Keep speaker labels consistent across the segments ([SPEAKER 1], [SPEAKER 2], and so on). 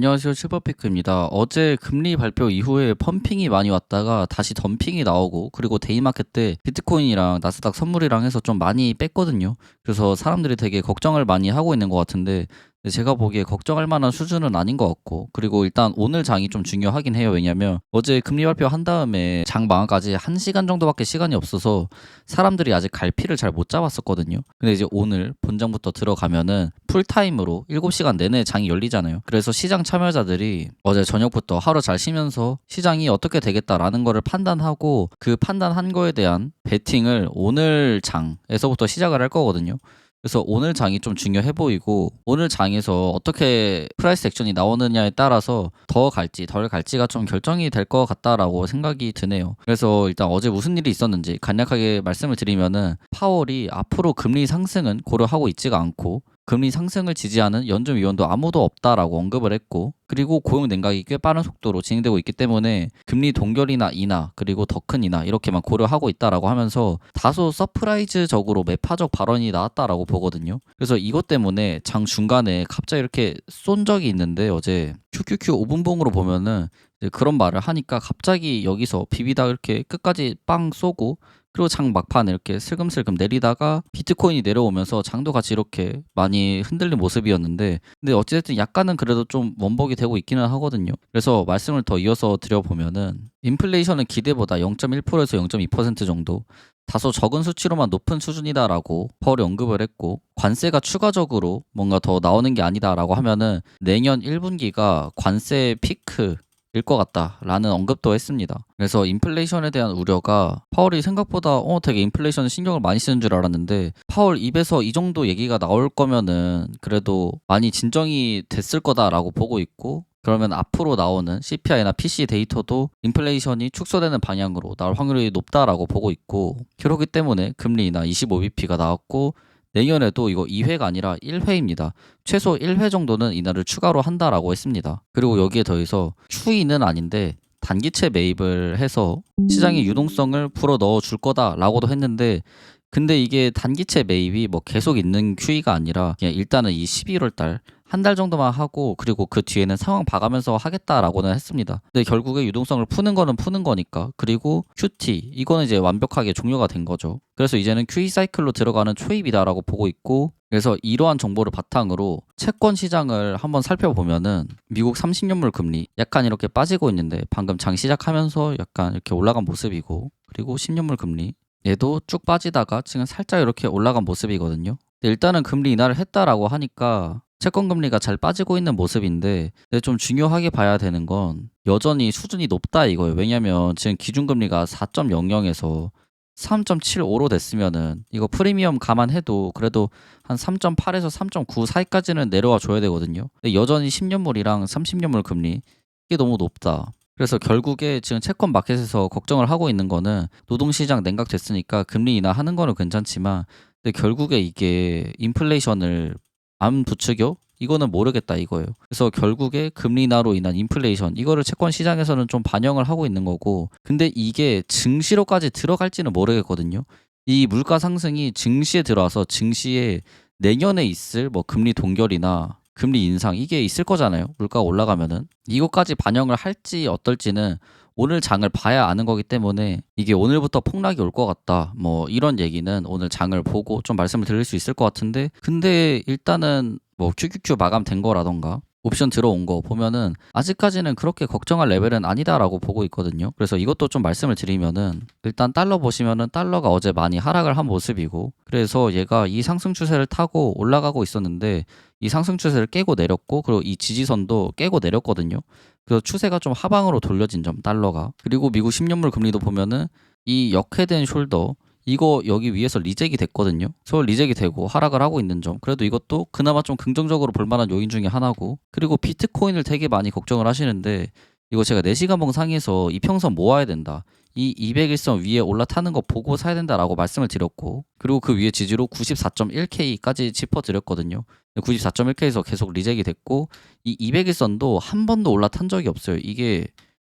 [SPEAKER 1] 안녕하세요. 실버피크입니다. 어제 금리 발표 이후에 펌핑이 많이 왔다가 다시 덤핑이 나오고, 그리고 데이마켓 때 비트코인이랑 나스닥 선물이랑 해서 좀 많이 뺐거든요. 그래서 사람들이 되게 걱정을 많이 하고 있는 것 같은데, 제가 보기에 걱정할 만한 수준은 아닌 것 같고, 그리고 일단 오늘 장이 좀 중요하긴 해요. 왜냐면 어제 금리 발표한 다음에 장 망한까지 1시간 정도밖에 시간이 없어서 사람들이 아직 갈피를 잘 못 잡았었거든요. 근데 이제 오늘 본장부터 들어가면은 풀타임으로 7시간 내내 장이 열리잖아요. 그래서 시장 참여자들이 어제 저녁부터 하루 잘 쉬면서 시장이 어떻게 되겠다라는 거를 판단하고, 그 판단한 거에 대한 베팅을 오늘 장에서부터 시작을 할 거거든요. 그래서 오늘 장이 좀 중요해 보이고, 오늘 장에서 어떻게 프라이스 액션이 나오느냐에 따라서 더 갈지 덜 갈지가 좀 결정이 될 것 같다라고 생각이 드네요. 그래서 일단 어제 무슨 일이 있었는지 간략하게 말씀을 드리면은, 파월이 앞으로 금리 상승은 고려하고 있지가 않고 금리 상승을 지지하는 연준위원도 아무도 없다라고 언급을 했고, 그리고 고용 냉각이 꽤 빠른 속도로 진행되고 있기 때문에 금리 동결이나 인하, 그리고 더 큰 인하 이렇게만 고려하고 있다라고 하면서 다소 서프라이즈적으로 매파적 발언이 나왔다라고 보거든요. 그래서 이것 때문에 장 중간에 갑자기 이렇게 쏜 적이 있는데, 어제 QQQ 5분봉으로 보면은 이제 그런 말을 하니까 갑자기 여기서 비비다 이렇게 끝까지 빵 쏘고, 그리고 장 막판에 이렇게 슬금슬금 내리다가 비트코인이 내려오면서 장도 같이 이렇게 많이 흔들린 모습이었는데, 근데 어찌됐든 약간은 그래도 좀 원복이 되고 있기는 하거든요. 그래서 말씀을 더 이어서 드려보면은, 인플레이션은 기대보다 0.1%에서 0.2% 정도 다소 적은 수치로만 높은 수준이다라고 파월이 언급을 했고, 관세가 추가적으로 뭔가 더 나오는 게 아니다라고 하면은 내년 1분기가 관세 피크 일 것 같다라는 언급도 했습니다. 그래서 인플레이션에 대한 우려가, 파월이 생각보다 되게 인플레이션에 신경을 많이 쓰는 줄 알았는데, 파월 입에서 이 정도 얘기가 나올 거면은 그래도 많이 진정이 됐을 거다라고 보고 있고, 그러면 앞으로 나오는 CPI나 PC 데이터도 인플레이션이 축소되는 방향으로 나올 확률이 높다라고 보고 있고, 그렇기 때문에 금리 인하 25bp가 나왔고, 내년에도 이거 2회가 아니라 1회입니다. 최소 1회 정도는 인하를 추가로 한다라고 했습니다. 그리고 여기에 더해서 QE는 아닌데 단기채 매입을 해서 시장의 유동성을 불어 넣어 줄 거다라고도 했는데, 근데 이게 단기채 매입이 뭐 계속 있는 QE가 아니라 그냥 일단은 이 11월 달 한 달 정도만 하고, 그리고 그 뒤에는 상황 봐가면서 하겠다라고는 했습니다. 근데 결국에 유동성을 푸는 거는 푸는 거니까. 그리고 QT 이거는 이제 완벽하게 종료가 된 거죠. 그래서 이제는 QE 사이클로 들어가는 초입이다라고 보고 있고, 그래서 이러한 정보를 바탕으로 채권 시장을 한번 살펴보면은, 미국 30년물 금리 약간 이렇게 빠지고 있는데 방금 장 시작하면서 약간 이렇게 올라간 모습이고, 그리고 10년물 금리 얘도 쭉 빠지다가 지금 살짝 이렇게 올라간 모습이거든요. 근데 일단은 금리 인하를 했다라고 하니까 채권 금리가 잘 빠지고 있는 모습인데, 근데 좀 중요하게 봐야 되는 건 여전히 수준이 높다 이거예요. 왜냐면 지금 기준금리가 4.00에서 3.75로 됐으면은 이거 프리미엄 감안해도 그래도 한 3.8에서 3.9 사이까지는 내려와 줘야 되거든요. 근데 여전히 10년물이랑 30년물 금리 이게 너무 높다. 그래서 결국에 지금 채권 마켓에서 걱정을 하고 있는 거는, 노동시장 냉각됐으니까 금리 인하하는 거는 괜찮지만, 근데 결국에 이게 인플레이션을 안 부추겨? 이거는 모르겠다 이거예요. 그래서 결국에 금리 인하로 인한 인플레이션 이거를 채권 시장에서는 좀 반영을 하고 있는 거고, 근데 이게 증시로까지 들어갈지는 모르겠거든요. 이 물가 상승이 증시에 들어와서 증시에 내년에 있을 뭐 금리 동결이나 금리 인상 이게 있을 거잖아요. 물가가 올라가면은 이것까지 반영을 할지 어떨지는 오늘 장을 봐야 아는 거기 때문에, 이게 오늘부터 폭락이 올 것 같다 뭐 이런 얘기는 오늘 장을 보고 좀 말씀을 드릴 수 있을 것 같은데, 근데 일단은 뭐 QQQ 마감된 거라던가 옵션 들어온 거 보면은 아직까지는 그렇게 걱정할 레벨은 아니다라고 보고 있거든요. 그래서 이것도 좀 말씀을 드리면은, 일단 달러 보시면은 달러가 어제 많이 하락을 한 모습이고, 그래서 얘가 이 상승 추세를 타고 올라가고 있었는데 이 상승 추세를 깨고 내렸고, 그리고 이 지지선도 깨고 내렸거든요. 그래서 추세가 좀 하방으로 돌려진 점, 달러가. 그리고 미국 10년물 금리도 보면은 이 역회된 숄더 이거 여기 위에서 리젝이 됐거든요. 서울 리젝이 되고 하락을 하고 있는 점, 그래도 이것도 그나마 좀 긍정적으로 볼 만한 요인 중에 하나고, 그리고 비트코인을 되게 많이 걱정을 하시는데, 이거 제가 4시간봉 상에서 이평선 모아야 된다, 이 200일선 위에 올라타는 거 보고 사야 된다라고 말씀을 드렸고, 그리고 그 위에 지지로 94.1K까지 짚어드렸거든요. 94.1K에서 계속 리젝이 됐고, 이 200일선도 한 번도 올라탄 적이 없어요. 이게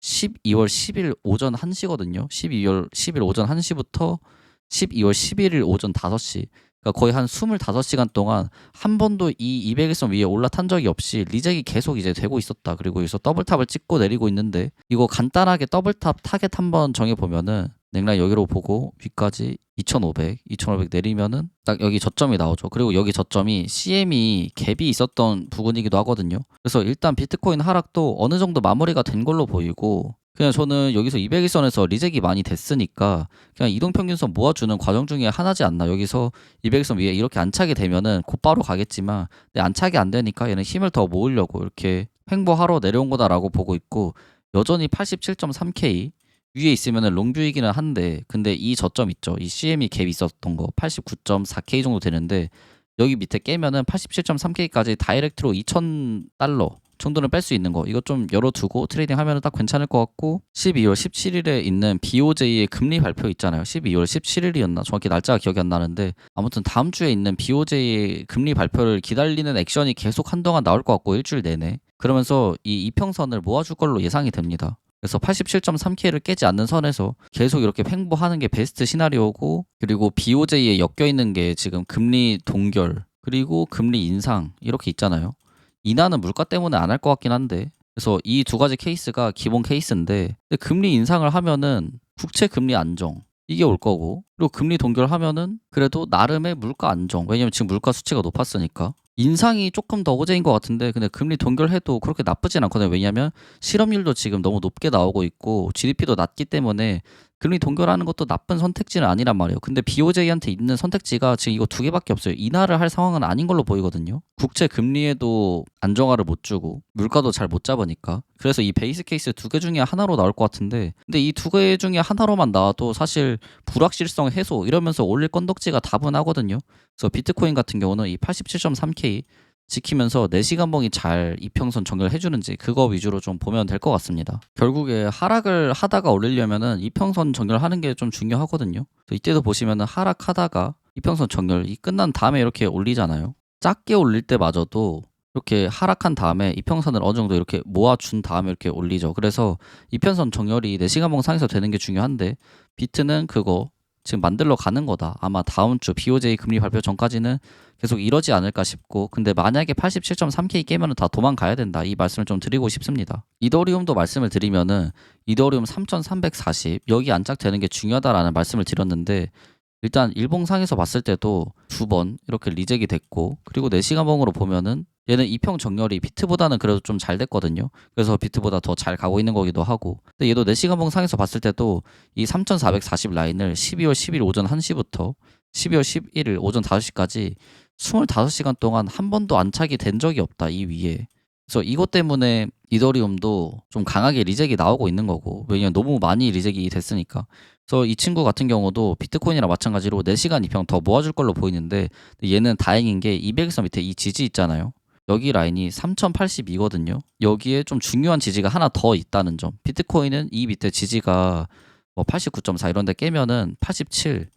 [SPEAKER 1] 12월 10일 오전 1시거든요. 12월 10일 오전 1시부터 12월 11일 오전 5시. 그러니까 거의 한 25시간 동안 한 번도 이 200일선 위에 올라탄 적이 없이 리젝이 계속 이제 되고 있었다. 그리고 여기서 더블탑을 찍고 내리고 있는데 이거 간단하게 더블탑 타겟 한번 정해보면은 넥라인 여기로 보고 위까지 2500 내리면은 딱 여기 저점이 나오죠. 그리고 여기 저점이 CM이 갭이 있었던 부분이기도 하거든요. 그래서 일단 비트코인 하락도 어느 정도 마무리가 된 걸로 보이고 그냥 저는 여기서 200일선에서 리젝이 많이 됐으니까 그냥 이동평균선 모아주는 과정 중에 하나지 않나. 여기서 200일선 위에 이렇게 안착이 되면은 곧바로 가겠지만 근데 안착이 안 되니까 얘는 힘을 더 모으려고 이렇게 횡보하러 내려온 거다라고 보고 있고 여전히 87.3K 위에 있으면은 롱뷰이기는 한데 근데 이 저점 있죠. 이 CM이 갭 있었던 거 89.4K 정도 되는데 여기 밑에 깨면은 87.3K까지 다이렉트로 2,000달러 정도는 뺄 수 있는 거 이거 좀 열어두고 트레이딩 하면 딱 괜찮을 것 같고 12월 17일에 있는 BOJ의 금리 발표 있잖아요. 12월 17일이었나 정확히 날짜가 기억이 안 나는데 아무튼 다음 주에 있는 BOJ의 금리 발표를 기다리는 액션이 계속 한동안 나올 것 같고 일주일 내내 그러면서 이 이평선을 모아줄 걸로 예상이 됩니다. 그래서 87.3K를 깨지 않는 선에서 계속 이렇게 횡보하는 게 베스트 시나리오고 그리고 BOJ에 엮여 있는 게 지금 금리 동결 그리고 금리 인상 이렇게 있잖아요. 인하는 물가 때문에 안 할 것 같긴 한데 그래서 이 두 가지 케이스가 기본 케이스인데 근데 금리 인상을 하면은 국채 금리 안정 이게 올 거고 그리고 금리 동결하면은 그래도 나름의 물가 안정 왜냐면 지금 물가 수치가 높았으니까 인상이 조금 더 호재인 것 같은데 근데 금리 동결해도 그렇게 나쁘진 않거든요. 왜냐하면 실업률도 지금 너무 높게 나오고 있고 GDP도 낮기 때문에 금리 동결하는 것도 나쁜 선택지는 아니란 말이에요. 근데 BOJ한테 있는 선택지가 지금 이거 두 개밖에 없어요. 인하를 할 상황은 아닌 걸로 보이거든요. 국채 금리에도 안정화를 못 주고 물가도 잘 못 잡으니까. 그래서 이 베이스 케이스 두 개 중에 하나로 나올 것 같은데 근데 이 두 개 중에 하나로만 나와도 사실 불확실성 해소 이러면서 올릴 건덕지가 다분하거든요. 그래서 비트코인 같은 경우는 이 87.3K 지키면서 4시간봉이 잘 이평선 정렬해주는지 그거 위주로 좀 보면 될 것 같습니다. 결국에 하락을 하다가 올리려면은 이평선 정렬하는 게 좀 중요하거든요. 이때도 보시면은 하락하다가 이평선 정렬이 끝난 다음에 이렇게 올리잖아요. 작게 올릴 때마저도 이렇게 하락한 다음에 이평선을 어느 정도 이렇게 모아준 다음에 이렇게 올리죠. 그래서 이평선 정렬이 4시간봉 상에서 되는 게 중요한데 비트는 그거 지금 만들러 가는 거다. 아마 다음 주 BOJ 금리 발표 전까지는 계속 이러지 않을까 싶고 근데 만약에 87.3K 깨면은 다 도망가야 된다. 이 말씀을 좀 드리고 싶습니다. 이더리움도 말씀을 드리면은 이더리움 3340 여기 안착되는 게 중요하다라는 말씀을 드렸는데 일단 일봉상에서 봤을 때도 두 번 이렇게 리젝이 됐고 그리고 4시간봉으로 보면은 얘는 이평 정렬이 비트보다는 그래도 좀 잘 됐거든요. 그래서 비트보다 더 잘 가고 있는 거기도 하고 근데 얘도 4시간봉 상에서 봤을 때도 이 3440 라인을 12월 10일 오전 1시부터 12월 11일 오전 5시까지 25시간 동안 한 번도 안착이 된 적이 없다 이 위에. 그래서 이것 때문에 이더리움도 좀 강하게 리젝이 나오고 있는 거고 왜냐면 너무 많이 리젝이 됐으니까 그래서 이 친구 같은 경우도 비트코인이랑 마찬가지로 4시간 이평 더 모아줄 걸로 보이는데 얘는 다행인 게 200일선 밑에 이 지지 있잖아요. 여기 라인이 3082거든요. 여기에 좀 중요한 지지가 하나 더 있다는 점. 비트코인은 이 밑에 지지가 뭐 89.4 이런 데 깨면은 87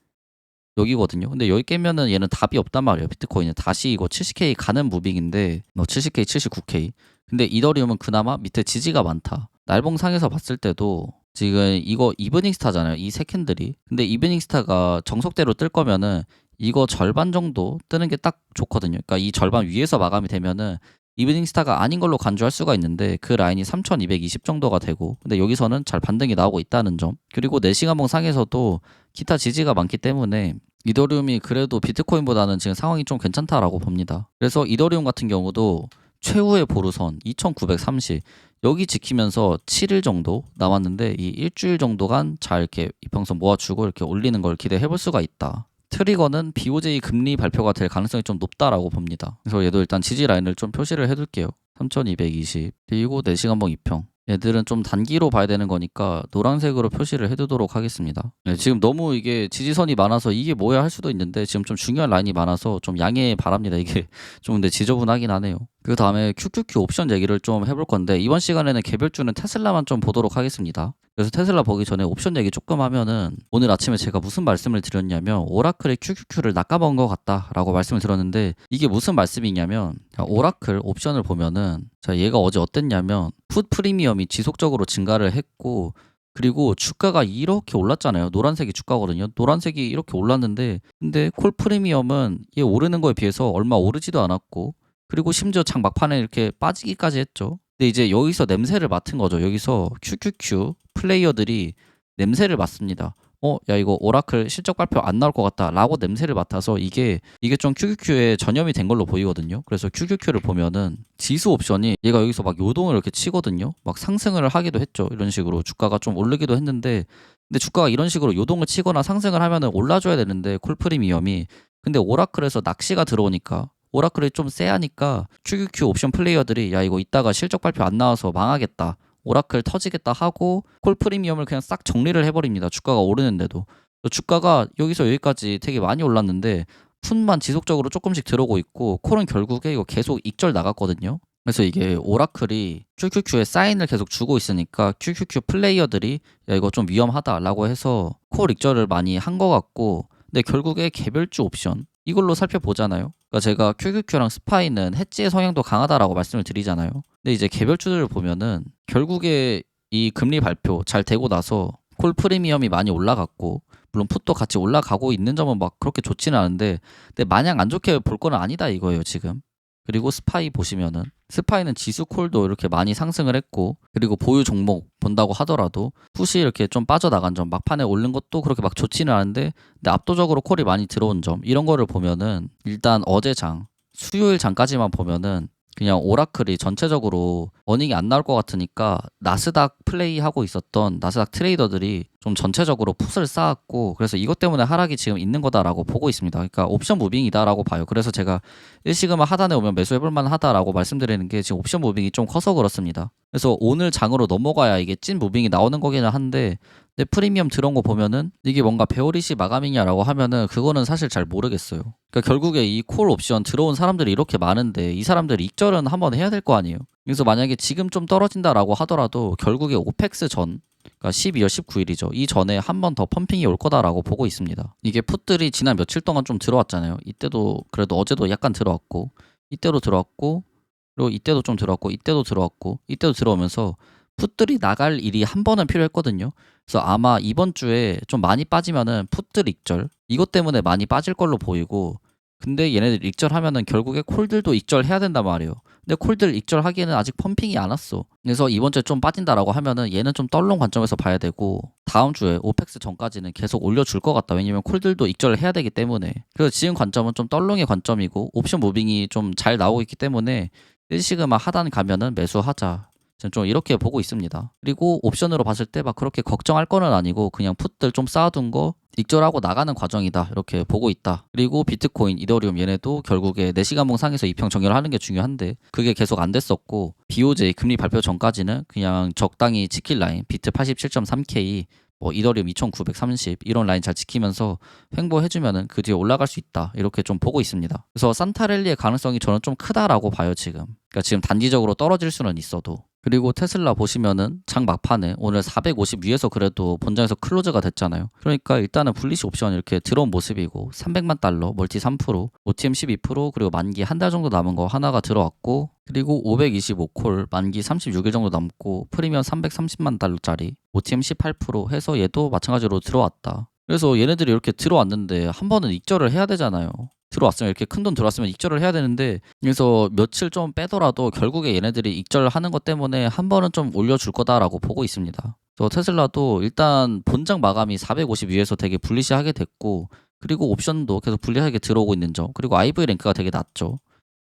[SPEAKER 1] 여기거든요. 근데 여기 깨면은 얘는 답이 없단 말이에요. 비트코인은 다시 이거 70K 가는 무빙인데 뭐 70K, 79K. 근데 이더리움은 그나마 밑에 지지가 많다. 날봉상에서 봤을 때도 지금 이거 이브닝 스타잖아요. 이 새캔들이. 근데 이브닝 스타가 정석대로 뜰 거면은 이거 절반 정도 뜨는 게 딱 좋거든요. 그러니까 이 절반 위에서 마감이 되면은 이브닝 스타가 아닌 걸로 간주할 수가 있는데 그 라인이 3220 정도가 되고 근데 여기서는 잘 반등이 나오고 있다는 점. 그리고 4시간봉 상에서도 기타 지지가 많기 때문에 이더리움이 그래도 비트코인보다는 지금 상황이 좀 괜찮다라고 봅니다. 그래서 이더리움 같은 경우도 최후의 보루선 2930 여기 지키면서 7일 정도 남았는데 이 일주일 정도간 잘 이렇게 이평선 모아주고 이렇게 올리는 걸 기대해 볼 수가 있다. 트리거는 BOJ 금리 발표가 될 가능성이 좀 높다라고 봅니다. 그래서 얘도 일단 지지 라인을 좀 표시를 해둘게요. 3220 그리고 4시간봉 이평 얘들은 좀 단기로 봐야 되는 거니까 노란색으로 표시를 해두도록 하겠습니다. 네, 지금 너무 이게 지지선이 많아서 이게 뭐야 할 수도 있는데 지금 좀 중요한 라인이 많아서 좀 양해 바랍니다. 이게 좀 근데 지저분하긴 하네요. 그 다음에 QQQ 옵션 얘기를 좀 해볼 건데 이번 시간에는 개별주는 테슬라만 좀 보도록 하겠습니다. 그래서 테슬라 보기 전에 옵션 얘기 조금 하면은 오늘 아침에 제가 무슨 말씀을 드렸냐면 오라클의 QQQ를 낚아먹은 것 같다라고 말씀을 드렸는데 이게 무슨 말씀이냐면 오라클 옵션을 보면은 자 얘가 어제 어땠냐면 풋 프리미엄이 지속적으로 증가를 했고 그리고 주가가 이렇게 올랐잖아요. 노란색이 주가거든요. 노란색이 이렇게 올랐는데 근데 콜 프리미엄은 얘 오르는 거에 비해서 얼마 오르지도 않았고 그리고 심지어 장 막판에 이렇게 빠지기까지 했죠. 근데 이제 여기서 냄새를 맡은 거죠. 여기서 QQQ 플레이어들이 냄새를 맡습니다. 야 이거 오라클 실적 발표 안 나올 것 같다라고 냄새를 맡아서 이게 좀 QQQ에 전염이 된 걸로 보이거든요. 그래서 QQQ를 보면은 지수 옵션이 얘가 여기서 막 요동을 이렇게 치거든요. 막 상승을 하기도 했죠. 이런 식으로 주가가 좀 오르기도 했는데 근데 주가가 이런 식으로 요동을 치거나 상승을 하면은 올라줘야 되는데 콜 프리미엄이 근데 오라클에서 낚시가 들어오니까 오라클이 좀 쎄하니까 QQQ 옵션 플레이어들이 야 이거 이따가 실적 발표 안 나와서 망하겠다. 오라클 터지겠다 하고 콜 프리미엄을 그냥 싹 정리를 해버립니다. 주가가 오르는데도. 주가가 여기서 여기까지 되게 많이 올랐는데 푼만 지속적으로 조금씩 들어오고 있고 콜은 결국에 이거 계속 익절 나갔거든요. 그래서 이게 오라클이 QQQ에 사인을 계속 주고 있으니까 QQQ 플레이어들이 야 이거 좀 위험하다라고 해서 콜 익절을 많이 한 것 같고 근데 결국에 개별주 옵션 이걸로 살펴보잖아요. 그러니까 제가 QQQ랑 스파이는 해지의 성향도 강하다라고 말씀을 드리잖아요. 근데 이제 개별주들을 보면은 결국에 이 금리 발표 잘 되고 나서 콜 프리미엄이 많이 올라갔고 물론 풋도 같이 올라가고 있는 점은 막 그렇게 좋지는 않은데 근데 마냥 안 좋게 볼 건 아니다 이거예요 지금. 그리고 스파이 보시면은 스파이는 지수 콜도 이렇게 많이 상승을 했고 그리고 보유 종목 본다고 하더라도 풋이 이렇게 좀 빠져나간 점 막판에 오른 것도 그렇게 막 좋지는 않은데 근데 압도적으로 콜이 많이 들어온 점 이런 거를 보면은 일단 어제 장 수요일 장까지만 보면은 그냥 오라클이 전체적으로 어닝이 안 나올 것 같으니까 나스닥 플레이하고 있었던 나스닥 트레이더들이 좀 전체적으로 풋을 쌓았고 그래서 이것 때문에 하락이 지금 있는 거다라고 보고 있습니다. 그러니까 옵션 무빙이다라고 봐요. 그래서 제가 일시금을 하단에 오면 매수해볼 만하다라고 말씀드리는 게 지금 옵션 무빙이 좀 커서 그렇습니다. 그래서 오늘 장으로 넘어가야 이게 찐 무빙이 나오는 거기는 한데 근데 프리미엄 들어온 거 보면은 이게 뭔가 베어리시 마감이냐라고 하면은 그거는 사실 잘 모르겠어요. 그러니까 결국에 이 콜 옵션 들어온 사람들이 이렇게 많은데 이 사람들 익절은 한번 해야 될 거 아니에요. 그래서 만약에 지금 좀 떨어진다라고 하더라도 결국에 오펙스 전 그러니까 12월 19일이죠. 이 전에 한 번 더 펌핑이 올 거다라고 보고 있습니다. 이게 풋들이 지난 며칠 동안 좀 들어왔잖아요. 이때도 그래도 어제도 약간 들어왔고 이때도 들어왔고 그리고 이때도 좀 들어왔고 이때도 들어왔고 이때도 들어오면서 풋들이 나갈 일이 한 번은 필요했거든요. 그래서 아마 이번 주에 좀 많이 빠지면은 풋들 익절 이것 때문에 많이 빠질 걸로 보이고 근데 얘네들 익절하면은 결국에 콜들도 익절해야 된단 말이에요. 근데 콜들 익절하기에는 아직 펌핑이 안 왔어. 그래서 이번 주에 좀 빠진다라고 하면은 얘는 좀 떨롱 관점에서 봐야 되고 다음 주에 오펙스 전까지는 계속 올려줄 것 같다. 왜냐면 콜들도 익절을 해야 되기 때문에. 그래서 지금 관점은 좀 떨롱의 관점이고 옵션 무빙이 좀 잘 나오고 있기 때문에 일시그마 하단 가면은 매수하자. 저는 좀 이렇게 보고 있습니다. 그리고 옵션으로 봤을 때 막 그렇게 걱정할 거는 아니고 그냥 풋들 좀 쌓아둔 거 익절하고 나가는 과정이다 이렇게 보고 있다. 그리고 비트코인, 이더리움 얘네도 결국에 4시간봉 상에서 이평 정렬하는 게 중요한데 그게 계속 안 됐었고 BOJ 금리 발표 전까지는 그냥 적당히 지킬 라인 비트 87.3K 뭐 이더리움 2930 이런 라인 잘 지키면서 횡보해주면은 그 뒤에 올라갈 수 있다 이렇게 좀 보고 있습니다. 그래서 산타랠리의 가능성이 저는 좀 크다라고 봐요 지금. 그러니까 지금 단기적으로 떨어질 수는 있어도. 그리고 테슬라 보시면은 장 막판에 오늘 450 위에서 그래도 본장에서 클로즈가 됐잖아요. 그러니까 일단은 불리시 옵션 이렇게 들어온 모습이고 300만 달러 멀티 3% OTM 12% 그리고 만기 한 달 정도 남은 거 하나가 들어왔고 그리고 525콜 만기 36일 정도 남고 프리미엄 330만 달러짜리 OTM 18% 해서 얘도 마찬가지로 들어왔다. 그래서 얘네들이 이렇게 들어왔는데 한 번은 익절을 해야 되잖아요. 들어왔으면 이렇게 큰 돈 들어왔으면 익절을 해야 되는데 그래서 며칠 좀 빼더라도 결국에 얘네들이 익절하는 것 때문에 한 번은 좀 올려줄 거다라고 보고 있습니다. 저 테슬라도 일단 본장 마감이 450 위에서 되게 불리시하게 됐고 그리고 옵션도 계속 불리하게 들어오고 있는 점 그리고 IV 랭크가 되게 낮죠.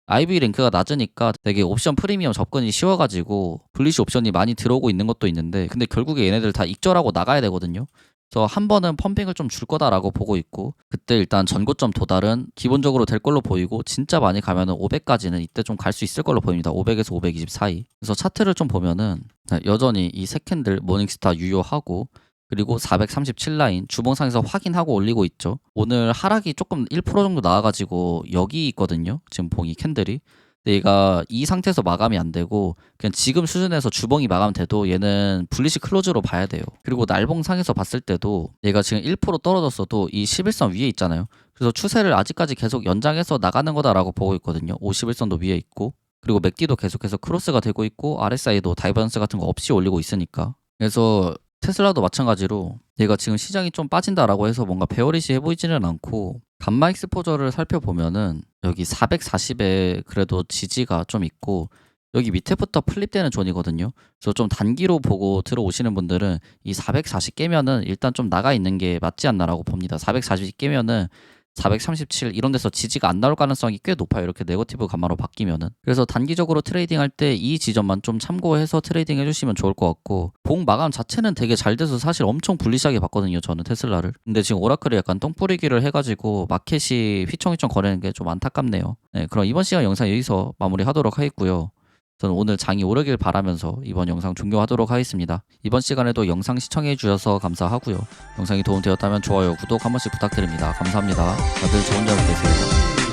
[SPEAKER 1] IV 랭크가 낮으니까 되게 옵션 프리미엄 접근이 쉬워가지고 불리시 옵션이 많이 들어오고 있는 것도 있는데 근데 결국에 얘네들 다 익절하고 나가야 되거든요. 그래서 한 번은 펌핑을 좀 줄 거다라고 보고 있고 그때 일단 전고점 도달은 기본적으로 될 걸로 보이고 진짜 많이 가면은 500까지는 이때 좀 갈 수 있을 걸로 보입니다. 500에서 520 사이. 그래서 차트를 좀 보면은 여전히 이 세 캔들 모닝스타 유효하고 그리고 437 라인 주봉상에서 확인하고 올리고 있죠. 오늘 하락이 조금 1% 정도 나와가지고 여기 있거든요. 지금 봉이 캔들이. 근데 얘가 이 상태에서 마감이 안 되고 그냥 지금 수준에서 주봉이 마감돼도 얘는 불리시 클로즈로 봐야 돼요. 그리고 날봉상에서 봤을 때도 얘가 지금 1% 떨어졌어도 이 11선 위에 있잖아요. 그래서 추세를 아직까지 계속 연장해서 나가는 거다라고 보고 있거든요. 51선도 위에 있고 그리고 맥디도 계속해서 크로스가 되고 있고 RSI도 다이버런스 같은 거 없이 올리고 있으니까 그래서 테슬라도 마찬가지로 얘가 지금 시장이 좀 빠진다라고 해서 뭔가 베어리시해 보이지는 않고 감마 익스포저를 살펴보면은 여기 440에 그래도 지지가 좀 있고 여기 밑에부터 플립되는 존이거든요. 그래서 좀 단기로 보고 들어오시는 분들은 이 440 깨면은 일단 좀 나가 있는 게 맞지 않나라고 봅니다. 440 깨면은 437 이런 데서 지지가 안 나올 가능성이 꽤 높아요. 이렇게 네거티브 감마로 바뀌면은. 그래서 단기적으로 트레이딩 할 때 이 지점만 좀 참고해서 트레이딩 해주시면 좋을 것 같고 봉 마감 자체는 되게 잘 돼서 사실 엄청 불리시하게 봤거든요. 저는 테슬라를. 근데 지금 오라클이 약간 똥뿌리기를 해가지고 마켓이 휘청휘청 거리는 게 좀 안타깝네요. 네, 그럼 이번 시간 영상 여기서 마무리하도록 하겠고요. 저는 오늘 장이 오르길 바라면서 이번 영상 종료하도록 하겠습니다. 이번 시간에도 영상 시청해 주셔서 감사하고요. 영상이 도움되었다면 좋아요, 구독 한 번씩 부탁드립니다. 감사합니다. 다들 좋은 저녁 되세요.